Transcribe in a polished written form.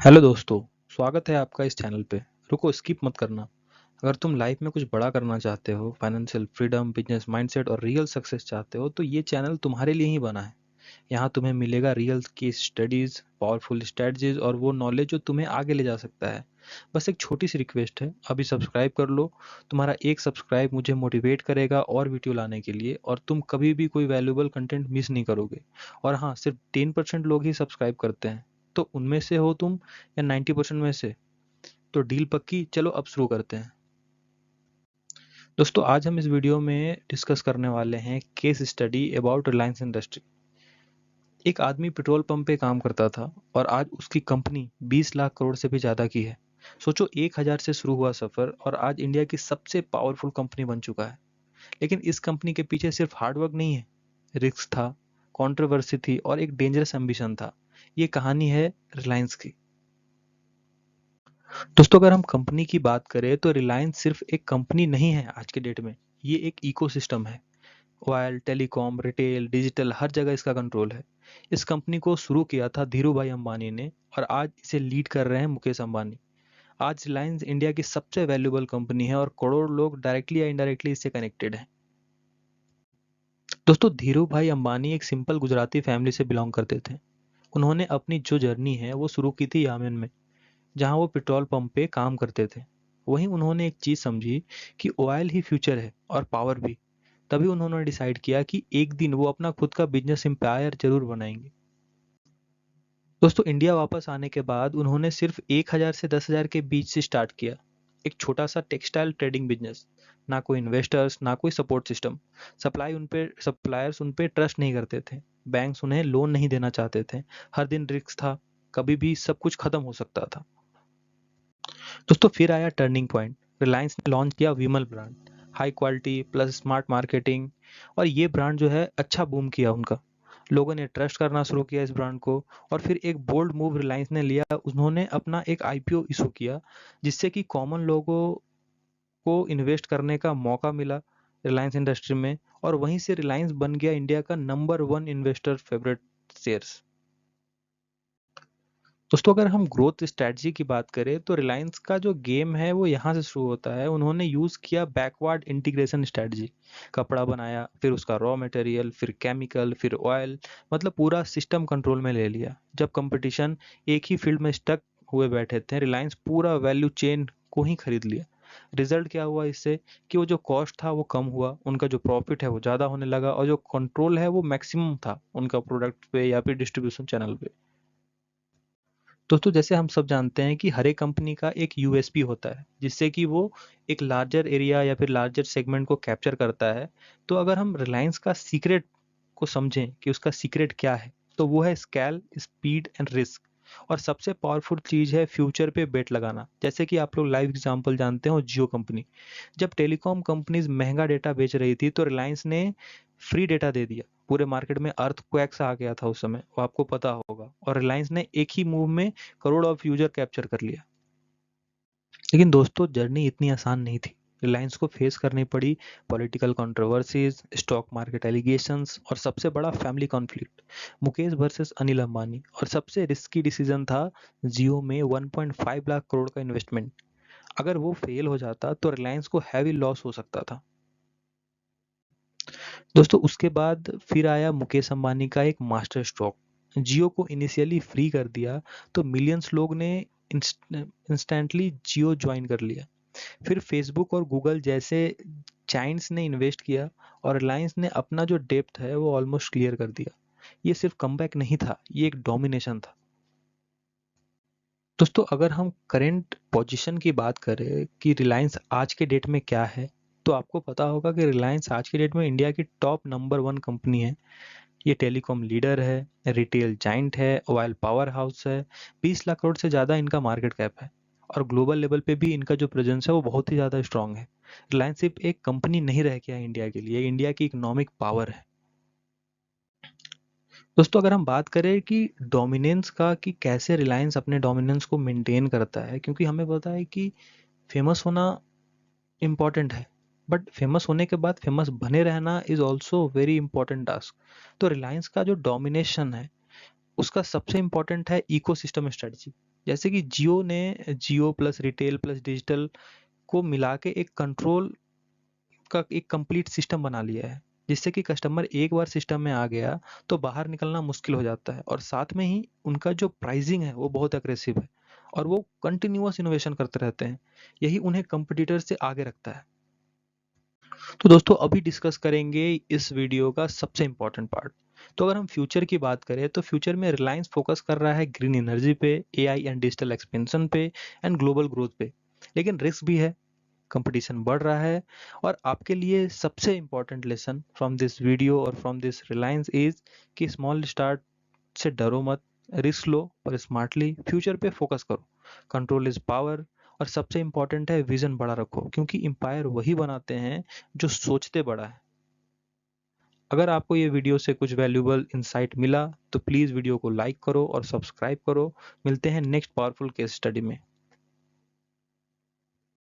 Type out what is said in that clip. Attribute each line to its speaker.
Speaker 1: Hello दोस्तों, स्वागत है आपका इस चैनल पे। रुको, स्किप मत करना। अगर तुम लाइफ में कुछ बड़ा करना चाहते हो, फाइनेंशियल फ्रीडम, बिजनेस माइंडसेट और रियल सक्सेस चाहते हो, तो ये चैनल तुम्हारे लिए ही बना है। यहाँ तुम्हें मिलेगा real case studies, powerful strategies और वो नॉलेज जो तुम्हें आगे ले जा सकता है। बस एक छोटी सी रिक्वेस्ट है, अभी सब्सक्राइब कर लो। तुम्हारा एक सब्सक्राइब मुझे मोटिवेट करेगा और वीडियो लाने के लिए, और तुम कभी भी कोई वैल्यूएबल कंटेंट मिस नहीं करोगे। और हाँ, सिर्फ 10% लोग ही सब्सक्राइब करते हैं। तो उनमें से हो तुम या 90% में से? तो डील पक्की। चलो अब शुरू करते हैं। दोस्तों, आज हम इस वीडियो में डिस्कस करने वाले हैं case study about Reliance industry. एक आदमी पेट्रोल पंप पे काम करता था और आज उसकी कंपनी 20 लाख करोड़ से भी ज़्यादा की है। सोचो, 1000 से शुरू हुआ सफ़र और आज इंडिया की सबसे पावरफुल कंपनी बन चुका है। लेकिन इस कंपनी के पीछे सिर्फ हार्डवर्क नहीं है, रिस्क था, कंट्रोवर्सी थी और एक डेंजरस एम्बिशन था। ये कहानी है रिलायंस की। दोस्तों, अगर हम कंपनी की बात करें तो रिलायंस सिर्फ एक कंपनी नहीं है आज के डेट में। ये एक इकोसिस्टम है। ऑयल, टेलीकॉम, रिटेल, डिजिटल, हर जगह इसका कंट्रोल है। इस कंपनी को शुरू किया था धीरू भाई अंबानी ने और आज इसे लीड कर रहे हैं मुकेश अंबानी। आज रिलायंस इंडिया की सबसे वैल्यूएबल कंपनी है और करोड़ लोग डायरेक्टली या इनडायरेक्टली इससे कनेक्टेड हैं। दोस्तों, धीरू भाई अंबानी एक सिंपल गुजराती फैमिली से बिलोंग करते थे। उन्होंने अपनी जो जर्नी है वो शुरू की थी यामेन में, जहां वो पेट्रोल पंप पे काम करते थे। वहीं उन्होंने एक चीज समझी कि ऑयल ही फ्यूचर है और पावर भी। तभी उन्होंने डिसाइड किया कि एक दिन वो अपना खुद का बिजनेस एम्पायर जरूर बनाएंगे। दोस्तों, इंडिया वापस आने के बाद उन्होंने सिर्फ 1000 से 10,000 के बीच से स्टार्ट किया। एक छोटा सा टेक्सटाइल ट्रेडिंग बिजनेस। ना कोई इन्वेस्टर्स, ना कोई सपोर्ट सिस्टम। सप्लायर्स उन पे ट्रस्ट नहीं करते थे। बैंक्स उन्हें लोन नहीं देना चाहते थे। हर दिन रिस्क था, कभी भी सब कुछ खत्म हो सकता था। दोस्तों, फिर आया टर्निंग पॉइंट। रिलायंस ने लॉन्च किया Vimal brand. High quality plus smart marketing. और ये ब्रांड जो है अच्छा बूम किया उनका। लोगों ने ट्रस्ट करना शुरू किया इस ब्रांड को। और फिर एक बोल्ड मूव रिलायंस ने लिया, उन्होंने अपना एक आईपीओ इशू किया, जिससे कि कॉमन लोगों को इन्वेस्ट करने का मौका मिला रिलायंस इंडस्ट्री में। और वहीं से रिलायंस बन गया इंडिया का नंबर 1 इन्वेस्टर फेवरेट शेयर्स। दोस्तों, अगर हम ग्रोथ स्ट्रेटजी की बात करें तो रिलायंस का जो गेम है वो यहाँ से शुरू होता है। उन्होंने यूज किया बैकवर्ड इंटीग्रेशन स्ट्रेटजी। कपड़ा बनाया, फिर उसका रॉ मटेरियल, फिर केमिकल, फिर ऑयल। मतलब पूरा सिस्टम कंट्रोल में ले लिया। जब कंपटीशन एक ही फील्ड में स्टक हुए बैठे थे, रिलायंस पूरा वैल्यू चेन को ही खरीद लिया। रिजल्ट क्या हुआ इससे? कि वो जो कॉस्ट था वो कम हुआ, उनका जो प्रॉफिट है वो ज़्यादा होने लगा और जो कंट्रोल है वो मैक्सिमम था उनका प्रोडक्ट पे या फिर डिस्ट्रीब्यूशन चैनल पे। दोस्तों, जैसे हम सब जानते हैं कि हर एक कंपनी का एक यूएसपी होता है, जिससे कि वो एक लार्जर एरिया या फिर लार्जर सेगमेंट को कैप्चर करता है। तो अगर हम रिलायंस का सीक्रेट को समझें कि उसका सीक्रेट क्या है, तो वो है स्केल, स्पीड एंड रिस्क। और सबसे पावरफुल चीज है फ्यूचर पे बेट लगाना। जैसे कि आप लोग लाइव एग्जांपल जानते हो, जियो कंपनी। जब टेलीकॉम कंपनीज महंगा डेटा बेच रही थी तो रिलायंस ने फ्री डेटा दे दिया। पूरे मार्केट में अर्थक्वेक्स आ गया था उस समय, वो आपको पता होगा, और रिलायंस ने एक ही मूव में करोड़ ऑफ यूजर कैप्चर कर लिया। लेकिन दोस्तों, जर्नी इतनी आसान नहीं थी। रिलायंस को फेस करनी पड़ी political controversies, stock market allegations और सबसे बड़ा family conflict, Mukesh versus Anil Ambani. और सबसे रिस्की डिसीजन था जियो में 1.5 लाख करोड़ का इन्वेस्टमेंट। अगर वो फेल हो जाता तो रिलायंस को हैवी लॉस हो सकता था। दोस्तों, उसके बाद फिर आया मुकेश अंबानी का एक मास्टर स्ट्रोक। जियो को इनिशियली फ्री कर दिया तो मिलियंस लोग ने इंस्टेंटली जियो ज्वाइन कर लिया। फिर फेसबुक और गूगल जैसे जायंट्स ने इन्वेस्ट किया और रिलायंस ने अपना जो डेप्थ है वो ऑलमोस्ट क्लियर कर दिया। ये सिर्फ कमबैक नहीं था, ये एक डोमिनेशन था। दोस्तों, अगर हम करंट पोजीशन की बात करें कि रिलायंस आज के डेट में क्या है, तो आपको पता होगा कि रिलायंस आज के डेट में इंडिया की टॉप नंबर 1 कंपनी है। ये टेलीकॉम लीडर है, रिटेल जाइंट है, ऑयल पावर हाउस है। 20 लाख करोड़ से ज़्यादा इनका मार्केट कैप है। और ग्लोबल लेवल पे भी इनका जो प्रेजेंस है वो बहुत ही ज़्यादा स्ट्रांग है। रिलायंस सिर्फ एक कंपनी नहीं रह गया है इंडिया के लिए, इंडिया की इकोनॉमिक पावर है। दोस्तों, अगर हम बात करें कि डोमिनेंस का, कि कैसे रिलायंस अपने डोमिनेंस को मेंटेन करता है, क्योंकि हमें पता है कि फेमस होना इम्पॉर्टेंट है, बट फेमस होने के बाद फेमस बने रहना is also very important task. तो रिलायंस का जो डोमिनेशन है उसका सबसे इम्पॉर्टेंट है इकोसिस्टम स्ट्रेटजी। जैसे कि जियो ने जियो प्लस रिटेल प्लस डिजिटल को मिला के एक कंट्रोल का एक कंप्लीट सिस्टम बना लिया है, जिससे कि कस्टमर एक बार सिस्टम में आ गया तो बाहर निकलना मुश्किल हो जाता है। और साथ में ही उनका जो प्राइसिंग है वो बहुत अग्रेसिव है और वो कंटिन्यूअस इनोवेशन करते रहते हैं। यही उन्हें कंपटीटर से आगे रखता है। तो दोस्तों अभी डिस्कस करेंगे इस वीडियो का सबसे इम्पोर्टेंट पार्ट। तो अगर हम फ्यूचर की बात करें तो फ्यूचर में रिलायंस फोकस कर रहा है ग्रीन एनर्जी पे, एआई एंड डिजिटल एक्सपेंशन पे एंड ग्लोबल ग्रोथ पे। लेकिन रिस्क भी है, कंपटीशन बढ़ रहा है। और आपके लिए सबसे important lesson from this video और फ्रॉम दिस रिलायंस इज कि स्मॉल स्टार्ट से डरो मत, रिस्क लो पर स्मार्टली, फ्यूचर पे फोकस करो, कंट्रोल इज पावर। और सबसे इंपॉर्टेंट है विजन बड़ा रखो, क्योंकि एम्पायर वही बनाते हैं जो सोचते बड़ा है। अगर आपको ये वीडियो से कुछ वैल्यूबल इंसाइट मिला तो प्लीज़ वीडियो को लाइक करो और सब्सक्राइब करो। मिलते हैं नेक्स्ट पावरफुल केस स्टडी में।